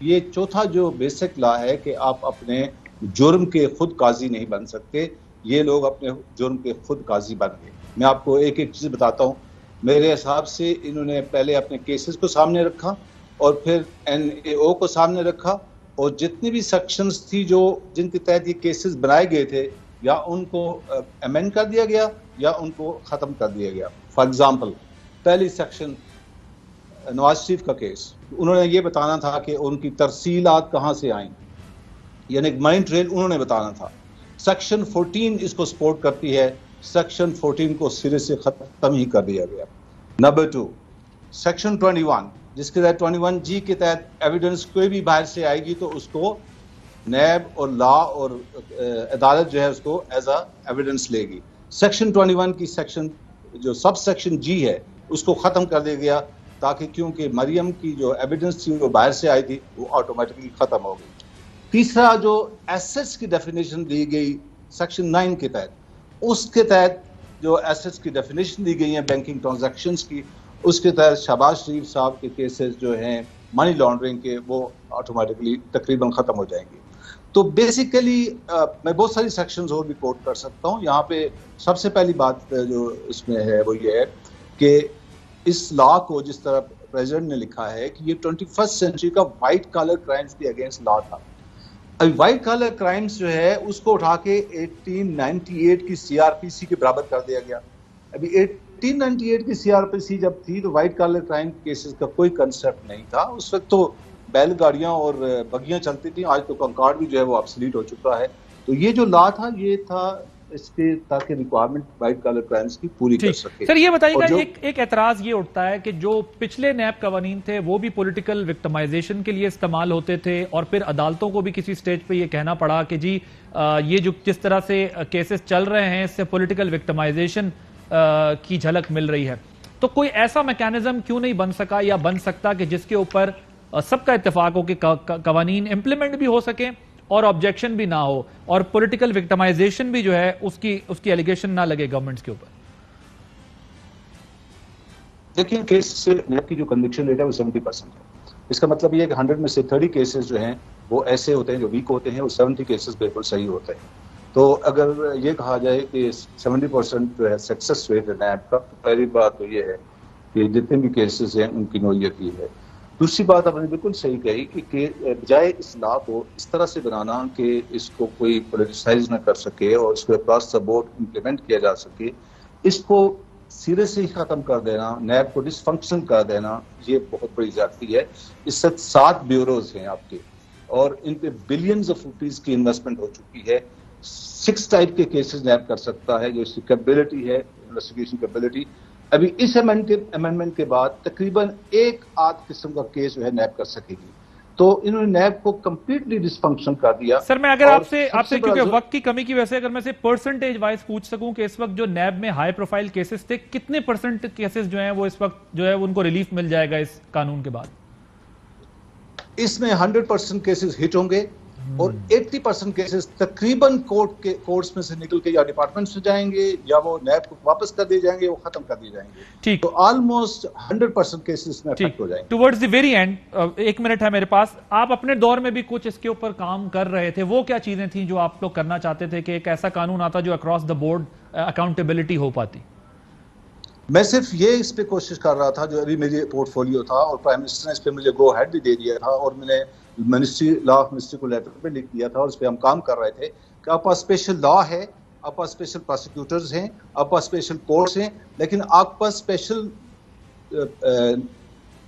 یہ چوتھا جو بیسک لا ہے کہ آپ اپنے جرم کے خود قاضی نہیں بن سکتے. یہ لوگ اپنے جرم کے خود قاضی بن گئے. میں آپ کو ایک ایک چیز بتاتا ہوں. میرے حساب سے انہوں نے پہلے اپنے کیسز کو سامنے رکھا اور پھر NAO کو سامنے رکھا, اور جتنی بھی سیکشنز تھی جن کے تحت یہ کیسز بنائے گئے تھے یا ان کو امینڈ کر دیا گیا یا ان کو ختم کر دیا گیا. فار ایگزامپل پہلی سیکشن نواز شریف کا کیس, انہوں نے یہ بتانا تھا کہ ان کی ترسیلات کہاں سے آئیں, یعنی ایک منی ٹریل انہوں نے بتانا تھا. سیکشن 14 اس کو سپورٹ کرتی ہے, سیکشن 14 کو سرے سے ختم ہی کر دیا گیا. نمبر 2 سیکشن 21 جس کے تحت 21G کے تحت ایویڈنس کوئی بھی باہر سے آئے گی تو اس کو نیب اور لا اور عدالت جو ہے اس کو ایز اے ایویڈنس لے گی. سیکشن 21 کی سیکشن جو سب سیکشن G ہے اس کو ختم کر دیا گیا, تاکہ کیونکہ مریم کی جو ایویڈنس تھی وہ باہر سے آئی تھی وہ آٹومیٹکلی ختم ہو گئی. تیسرا جو ایسٹس کی ڈیفینیشن دی گئی سیکشن 9 کے تحت, اس کے تحت جو ایسٹس کی ڈیفینیشن دی گئی ہیں بینکنگ ٹرانزیکشنز کی, اس کے تحت شہباز شریف صاحب کے کیسز جو ہیں منی لانڈرنگ کے وہ آٹومیٹکلی تقریباً ختم ہو جائیں گے. تو بیسیکلی میں بہت ساری سیکشنز اور بھی کوٹ کر سکتا ہوں. یہاں پہ سب سے پہلی بات جو اس میں ہے وہ یہ ہے کہ اس لا کو جس طرح پریزیڈنٹ نے لکھا ہے کہ یہ 21st سینچری کا وائٹ کالر کرائمز کے اگینسٹ لا تھا. ابھی وائٹ کالر کرائمز جو ہے اس کو اٹھا کے 1898 کی CRPC کے برابر کر دیا گیا. ابھی 1898 کی CRPC جب تھی تو وائٹ کالر کرائم کیسز کا کوئی کنسیپٹ نہیں تھا. اس وقت تو بیل گاڑیاں اور بگیاں چلتی تھیں, آج تو کنکارڈ بھی جو ہے وہ آبسلیٹ ہو چکا ہے. تو یہ جو لا تھا یہ تھا اس کے تاکہ ریکوائرمنٹ وائٹ کالر کرائمز کی پوری کر سکے. سر یہ بتائیے گا, ایک اعتراض یہ اٹھتا ہے کہ جو پچھلے نیب قوانین تھے وہ بھی پولیٹیکل وکٹمائزیشن کے لیے استعمال ہوتے تھے, اور پھر عدالتوں کو بھی کسی سٹیج پہ یہ کہنا پڑا کہ جی یہ جو جس طرح سے کیسز چل رہے ہیں اس سے پولیٹیکل وکٹمائزیشن کی جھلک مل رہی ہے. تو کوئی ایسا میکانزم کیوں نہیں بن سکا یا بن سکتا کہ جس کے اوپر سب کا اتفاق ہو کہ قوانین امپلیمنٹ بھی ہو سکیں اور آبجیکشن بھی نہ ہو, اور پولیٹیکل وکٹمائزیشن بھی جو ہے اس کی ایلیگیشن نہ لگے گورنمنٹس کے اوپر؟ دیکھیں کیس سے نیب کی جو کنوکشن ریٹ ہے وہ 70% ہے. اس کا مطلب یہ ہے کہ 100 میں سے 30 کیسز جو ہیں وہ ایسے ہوتے ہیں جو ویک ہوتے ہیں, اور 70 کیسز بالکل صحیح ہوتے ہیں. تو اگر یہ کہا جائے کہ 70% جو ہے سکسیس ریٹ ہے نیب کا, تو پہلی بات تو یہ ہے کہ جتنے بھی کیسز ہیں ان کی نوعیت یہ ہے. دوسری بات آپ نے بالکل صحیح کہی کہ بجائے اس لا کو اس طرح سے بنانا کہ اس کو کوئی پولیٹیسائز نہ کر سکے اور اس کو اکراس دا بورڈ امپلیمنٹ کیا جا سکے, اس کو سرے سے ہی ختم کر دینا, نیب کو ڈس فنکشن کر دینا, یہ بہت بڑی زیادتی ہے. اس سے 7 بیوروز ہیں آپ کے اور ان پہ بلینز آف روپیز کی انویسٹمنٹ ہو چکی ہے. 6 ٹائپ کے کیسز نیب کر سکتا ہے, جو اس کی کیپیبلٹی ہے انویسٹیگیشن کیپیبلٹی. ابھی اس امینڈمنٹ کے بعد تقریباً 1-8 قسم کا کیس جو ہے نیب کر سکے گی. تو انہوں نے نیب کو کمپلیٹلی ڈس فنکشن کر دیا. سر میں اگر آپ سے کیونکہ وقت کی کمی کی وجہ سے اگر میں سے پرسنٹیج وائز پوچھ سکوں کہ اس وقت جو نیب میں ہائی پروفائل کیسز تھے, کتنے % کیسز جو ہیں وہ اس وقت جو ہے ان کو ریلیف مل جائے گا اس قانون کے بعد؟ اس میں 100% کیسز ہٹ ہوں گے اور 80% کیسز تقریباً کورٹس میں سے نکل کے یا ڈپارٹمنٹ سے جائیں گے یا وہ نیب کو واپس کر دیے جائیں گے, وہ ختم کر دیے جائیں گے. ٹھیک, تو آلموسٹ 100% کیسز میں افیکٹ ہو جائیں گے. Towards the very and 1 minute ہے میرے پاس. آپ اپنے دور میں بھی کچھ اس کے اوپر کام کر رہے تھے, وہ کیا چیزیں تھیں جو آپ لوگ کرنا چاہتے تھے کہ ایک ایسا قانون آتا جو اکراس دا بورڈ اکاؤنٹیبلٹی ہو پاتی؟ میں صرف یہ اس پہ کوشش کر رہا تھا جو ابھی میری پورٹ فولیو تھا, اور پرائم منسٹر نے اس پہ مجھے گو ہیڈ بھی دے دیا تھا, اور میں نے منسٹری لا آف منسٹری کو لیٹر پہ لکھ دیا تھا, اور اس پہ ہم کام کر رہے تھے کہ آپ پاس اسپیشل لا ہے, آپ پاس اسپیشل پروسیکیوٹرز ہیں, آپ پاس اسپیشل کورٹس ہیں, لیکن آپ پاس special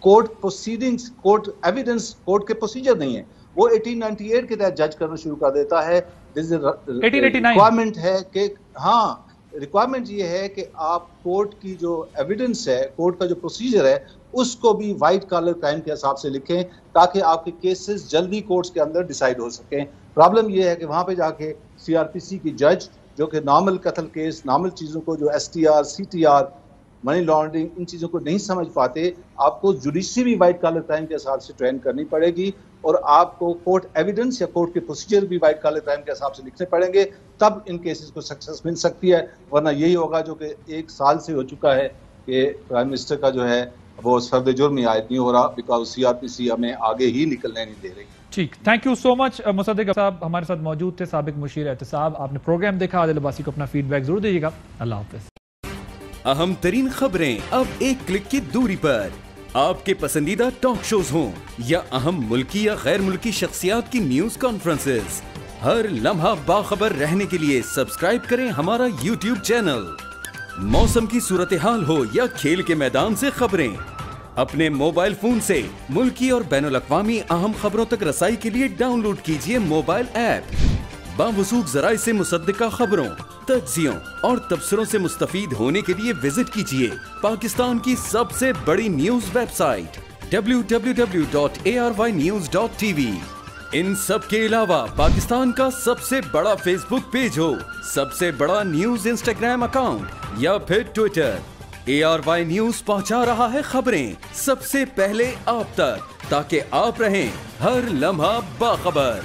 court proceedings, court evidence, court کے پروسیجر نہیں ہیں. وہ 1898 کے تحت جج کرنا شروع کر دیتا ہے. ریکوائرمنٹ ہے کہ ہاں ریکوائرمنٹ یہ ہے کہ آپ کورٹ کی جو ایویڈنس ہے, کورٹ کا جو پروسیجر ہے, اس کو بھی وائٹ کالر کرائم کے حساب سے لکھیں تاکہ آپ کے کیسز جلدی کورٹس کے اندر ڈیسائیڈ ہو سکیں. پرابلم یہ ہے کہ وہاں پہ جا کے CRPC کی جج جو کہ نارمل قتل کیس, نارمل چیزوں کو جو STR CTR منی لانڈرنگ، ان چیزوں کو نہیں سمجھ پاتے، آپ کو جوڈیشری بھی وائٹ کالر کرائم کے حساب سے ٹرین کرنی پڑے گی، اور آپ کو کورٹ ایویڈنس یا کورٹ کے پروسیجر بھی وائٹ کالر کرائم کے حساب سے لکھنے پڑیں گے، تب ان کیسز کو سکسیس مل سکتی ہے. ورنہ یہی ہوگا جو کہ 1 سال سے ہو چکا ہے کہ پرائم منسٹر کا جو ہے وہ فرد جرم ہی عائد نہیں ہو رہا، بیکاز CRPC ہمیں آگے ہی نکلنے نہیں دے رہی. ٹھیک، تھینک یو سو مچ. مصدق صاحب ہمارے ساتھ موجود تھے، سابق مشیر احتساب. آپ نے پروگرام دیکھا، عادل عباسی کو اپنا فیڈ بیک ضرور دیجیے گا. اللہ حافظ. اہم ترین خبریں اب ایک کلک کی دوری پر. آپ کے پسندیدہ ٹاک شوز ہوں یا اہم ملکی یا غیر ملکی شخصیات کی نیوز کانفرنسز، ہر لمحہ باخبر رہنے کے لیے سبسکرائب کریں ہمارا YouTube چینل. موسم کی صورتحال ہو یا کھیل کے میدان سے خبریں، اپنے موبائل فون سے ملکی اور بین الاقوامی اہم خبروں تک رسائی کے لیے ڈاؤن لوڈ کیجیے موبائل ایپ. باوثوق ذرائع سے مصدقہ خبروں، تجزیوں اور تبصروں سے مستفید ہونے کے لیے وزٹ کیجیے پاکستان کی سب سے بڑی نیوز ویب سائٹ www.arYnews.tv. ان سب کے علاوہ پاکستان کا سب سے بڑا فیس بک پیج ہو، سب سے بڑا نیوز انسٹاگرام اکاؤنٹ یا پھر ٹویٹر، ARY نیوز پہنچا رہا ہے خبریں سب سے پہلے آپ تک، تاکہ آپ رہیں ہر لمحہ باخبر.